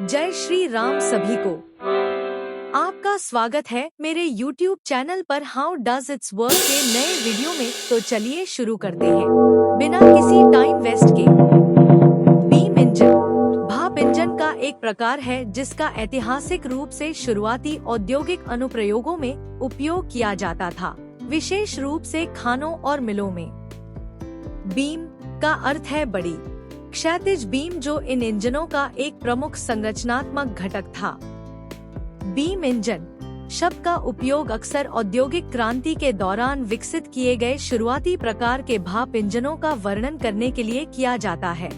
जय श्री राम सभी को। आपका स्वागत है मेरे YouTube चैनल पर हाउ डज इट्स वर्क के नए वीडियो में। तो चलिए शुरू करते हैं बिना किसी टाइम वेस्ट के। बीम इंजन भाप इंजन का एक प्रकार है जिसका ऐतिहासिक रूप से शुरुआती औद्योगिक अनुप्रयोगों में उपयोग किया जाता था, विशेष रूप से खानों और मिलों में। बीम का अर्थ है बड़ी क्षैतिज बीम, जो इन इंजनों का एक प्रमुख संरचनात्मक घटक था। बीम इंजन शब्द का उपयोग अक्सर औद्योगिक क्रांति के दौरान विकसित किए गए शुरुआती प्रकार के भाप इंजनों का वर्णन करने के लिए किया जाता है,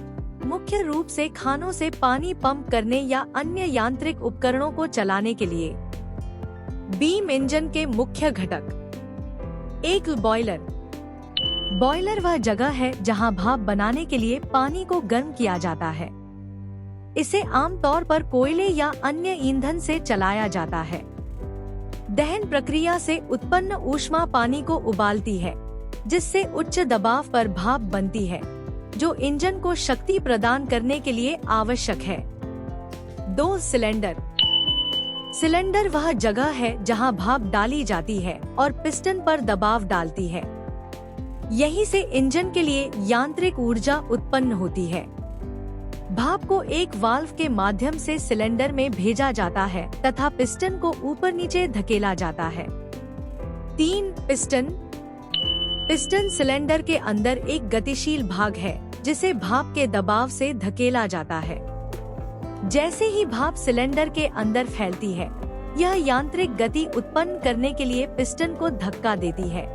मुख्य रूप से खानों से पानी पंप करने या अन्य यांत्रिक उपकरणों को चलाने के लिए। बीम इंजन के मुख्य घटक। एक बॉयलर। बॉयलर वह जगह है जहां भाप बनाने के लिए पानी को गर्म किया जाता है। इसे आमतौर पर कोयले या अन्य ईंधन से चलाया जाता है। दहन प्रक्रिया से उत्पन्न ऊष्मा पानी को उबालती है, जिससे उच्च दबाव पर भाप बनती है, जो इंजन को शक्ति प्रदान करने के लिए आवश्यक है। 2 सिलेंडर। सिलेंडर वह जगह है जहां भाप डाली जाती है और पिस्टन पर दबाव डालती है। यहीं से इंजन के लिए यांत्रिक ऊर्जा उत्पन्न होती है। भाप को एक वाल्व के माध्यम से सिलेंडर में भेजा जाता है तथा पिस्टन को ऊपर नीचे धकेला जाता है। 3 पिस्टन। पिस्टन सिलेंडर के अंदर एक गतिशील भाग है जिसे भाप के दबाव से धकेला जाता है। जैसे ही भाप सिलेंडर के अंदर फैलती है, यह यांत्रिक गति उत्पन्न करने के लिए पिस्टन को धक्का देती है।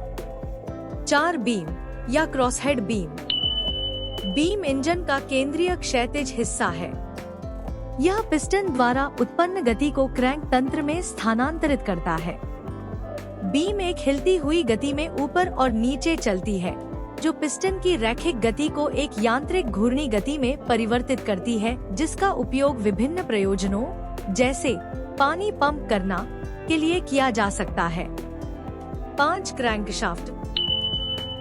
4 बीम या क्रॉसहेड बीम। बीम इंजन का केंद्रीय क्षैतिज हिस्सा है। यह पिस्टन द्वारा उत्पन्न गति को क्रैंक तंत्र में स्थानांतरित करता है। बीम एक हिलती हुई गति में ऊपर और नीचे चलती है, जो पिस्टन की रैखिक गति को एक यांत्रिक घूर्णी गति में परिवर्तित करती है, जिसका उपयोग विभिन्न प्रयोजनों जैसे पानी पंप करना के लिए किया जा सकता है। 5 क्रैंकशाफ्ट।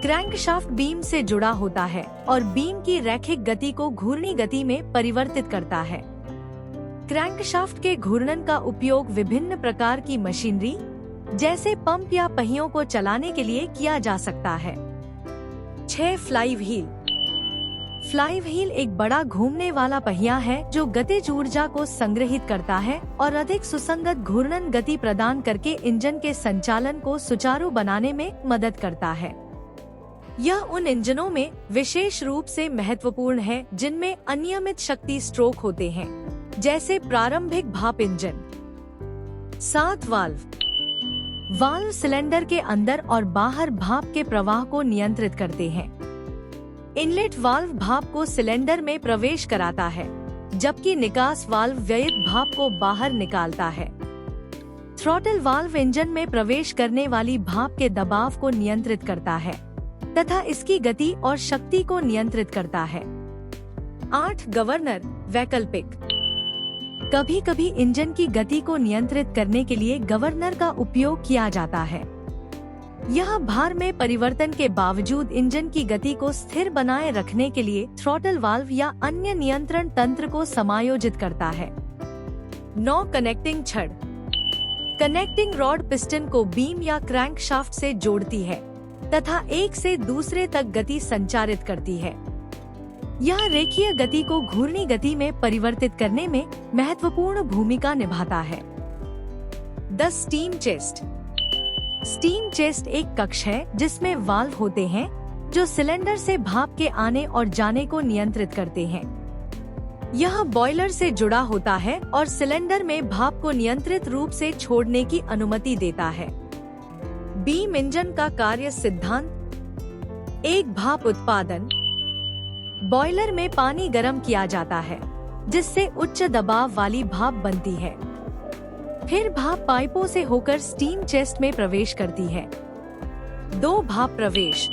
क्रैंकशाफ्ट बीम से जुड़ा होता है और बीम की रैखिक गति को घूर्णी गति में परिवर्तित करता है। क्रैंकशाफ्ट के घूर्णन का उपयोग विभिन्न प्रकार की मशीनरी जैसे पंप या पहियों को चलाने के लिए किया जा सकता है। 6 फ्लाईव्हील। फ्लाईव्हील एक बड़ा घूमने वाला पहिया है जो गतिज ऊर्जा को संग्रहित करता है और अधिक सुसंगत घूर्णन गति प्रदान करके इंजन के संचालन को सुचारू बनाने में मदद करता है। यह उन इंजनों में विशेष रूप से महत्वपूर्ण है जिनमें अनियमित शक्ति स्ट्रोक होते हैं, जैसे प्रारंभिक भाप इंजन। 7 वाल्व। वाल्व सिलेंडर के अंदर और बाहर भाप के प्रवाह को नियंत्रित करते हैं। इनलेट वाल्व भाप को सिलेंडर में प्रवेश कराता है, जबकि निकास वाल्व व्ययित भाप को बाहर निकालता है। थ्रॉटल वाल्व इंजन में प्रवेश करने वाली भाप के दबाव को नियंत्रित करता है तथा इसकी गति और शक्ति को नियंत्रित करता है। 8 गवर्नर वैकल्पिक। कभी कभी इंजन की गति को नियंत्रित करने के लिए गवर्नर का उपयोग किया जाता है। यह भार में परिवर्तन के बावजूद इंजन की गति को स्थिर बनाए रखने के लिए थ्रॉटल वाल्व या अन्य नियंत्रण तंत्र को समायोजित करता है। 9 कनेक्टिंग छड़। कनेक्टिंग रॉड पिस्टन को बीम या क्रैंकशाफ्ट से जोड़ती है तथा एक से दूसरे तक गति संचारित करती है। यह रेखीय गति को घूर्णी गति में परिवर्तित करने में महत्वपूर्ण भूमिका निभाता है। 10 स्टीम चेस्ट। स्टीम चेस्ट एक कक्ष है जिसमें वाल्व होते हैं जो सिलेंडर से भाप के आने और जाने को नियंत्रित करते हैं। यह बॉयलर से जुड़ा होता है और सिलेंडर में भाप को नियंत्रित रूप से छोड़ने की अनुमति देता है। बीम इंजन का कार्य सिद्धांत। एक भाप उत्पादन। बॉयलर में पानी गर्म किया जाता है, जिससे उच्च दबाव वाली भाप बनती है। फिर भाप पाइपों से होकर स्टीम चेस्ट में प्रवेश करती है। 2 भाप प्रवेश।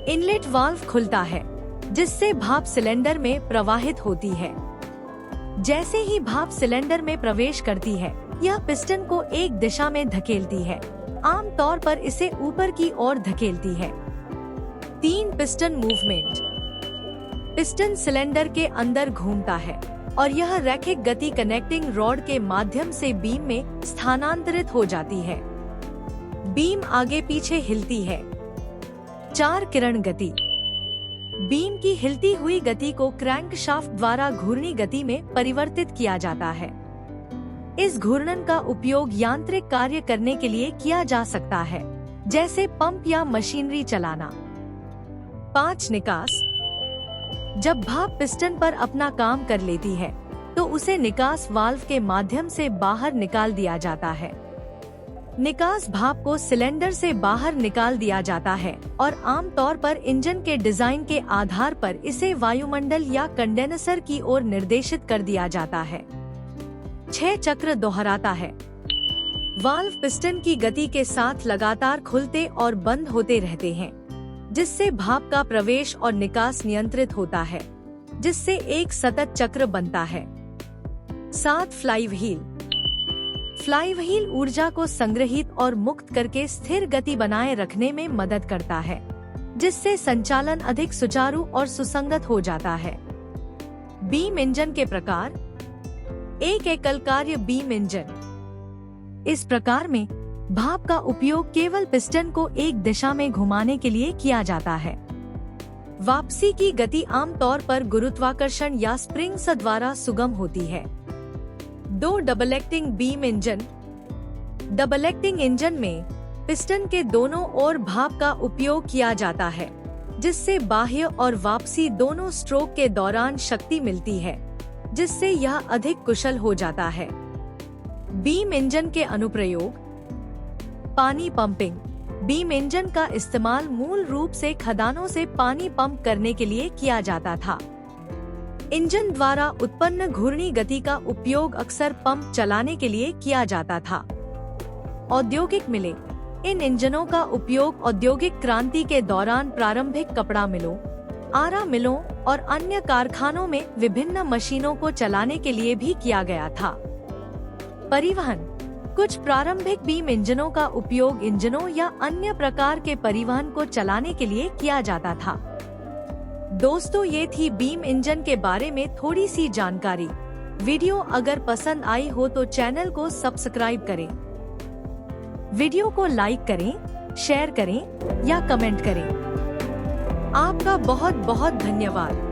इनलेट वाल्व खुलता है, जिससे भाप सिलेंडर में प्रवाहित होती है। जैसे ही भाप सिलेंडर में प्रवेश करती है, यह पिस्टन को एक दिशा में धकेलती है, आमतौर पर इसे ऊपर की ओर धकेलती है। 3 पिस्टन मूवमेंट। पिस्टन सिलेंडर के अंदर घूमता है और यह रैखिक गति कनेक्टिंग रॉड के माध्यम से बीम में स्थानांतरित हो जाती है। बीम आगे पीछे हिलती है। 4 किरण गति। बीम की हिलती हुई गति को क्रैंकशाफ्ट द्वारा घूर्णी गति में परिवर्तित किया जाता है। इस घूर्णन का उपयोग यांत्रिक कार्य करने के लिए किया जा सकता है, जैसे पंप या मशीनरी चलाना। 5 निकास। जब भाप पिस्टन पर अपना काम कर लेती है तो उसे निकास वाल्व के माध्यम से बाहर निकाल दिया जाता है। निकास भाप को सिलेंडर से बाहर निकाल दिया जाता है और आमतौर पर इंजन के डिजाइन के आधार पर इसे वायुमंडल या कंडेंसर की ओर निर्देशित कर दिया जाता है। 6 चक्र दोहराता है। वाल्व पिस्टन की गति के साथ लगातार खुलते और बंद होते रहते हैं, जिससे भाप का प्रवेश और निकास नियंत्रित होता है, जिससे एक सतत चक्र बनता है। 7 फ्लाईव्हील। फ्लाईव्हील ऊर्जा को संग्रहित और मुक्त करके स्थिर गति बनाए रखने में मदद करता है, जिससे संचालन अधिक सुचारू और सुसंगत हो जाता है। बीम इंजन के प्रकार। एक एकल कार्य बीम इंजन। इस प्रकार में भाप का उपयोग केवल पिस्टन को एक दिशा में घुमाने के लिए किया जाता है। वापसी की गति आमतौर पर गुरुत्वाकर्षण या स्प्रिंग्स द्वारा सुगम होती है। 2 double acting beam engine. Double acting engine में पिस्टन के दोनों ओर भाप का उपयोग किया जाता है, जिससे बाह्य और वापसी दोनों स्ट्रोक के दौरान शक्ति मिलती है, जिससे यह अधिक कुशल हो जाता है। बीम इंजन के अनुप्रयोग। पानी पंपिंग। बीम इंजन का इस्तेमाल मूल रूप से खदानों से पानी पंप करने के लिए किया जाता था। इंजन द्वारा उत्पन्न घूर्णी गति का उपयोग अक्सर पंप चलाने के लिए किया जाता था। औद्योगिक मिलें। इन इंजनों का उपयोग औद्योगिक क्रांति के दौरान प्रारंभिक कपड़ा मिलों, आरा मिलों और अन्य कारखानों में विभिन्न मशीनों को चलाने के लिए भी किया गया था। परिवहन। कुछ प्रारंभिक बीम इंजनों का उपयोग इंजनों या अन्य प्रकार के परिवहन को चलाने के लिए किया जाता था। दोस्तों, ये थी बीम इंजन के बारे में थोड़ी सी जानकारी। वीडियो अगर पसंद आई हो तो चैनल को सब्सक्राइब करें, वीडियो को लाइक करें, शेयर करें या कमेंट करें। आपका बहुत बहुत धन्यवाद।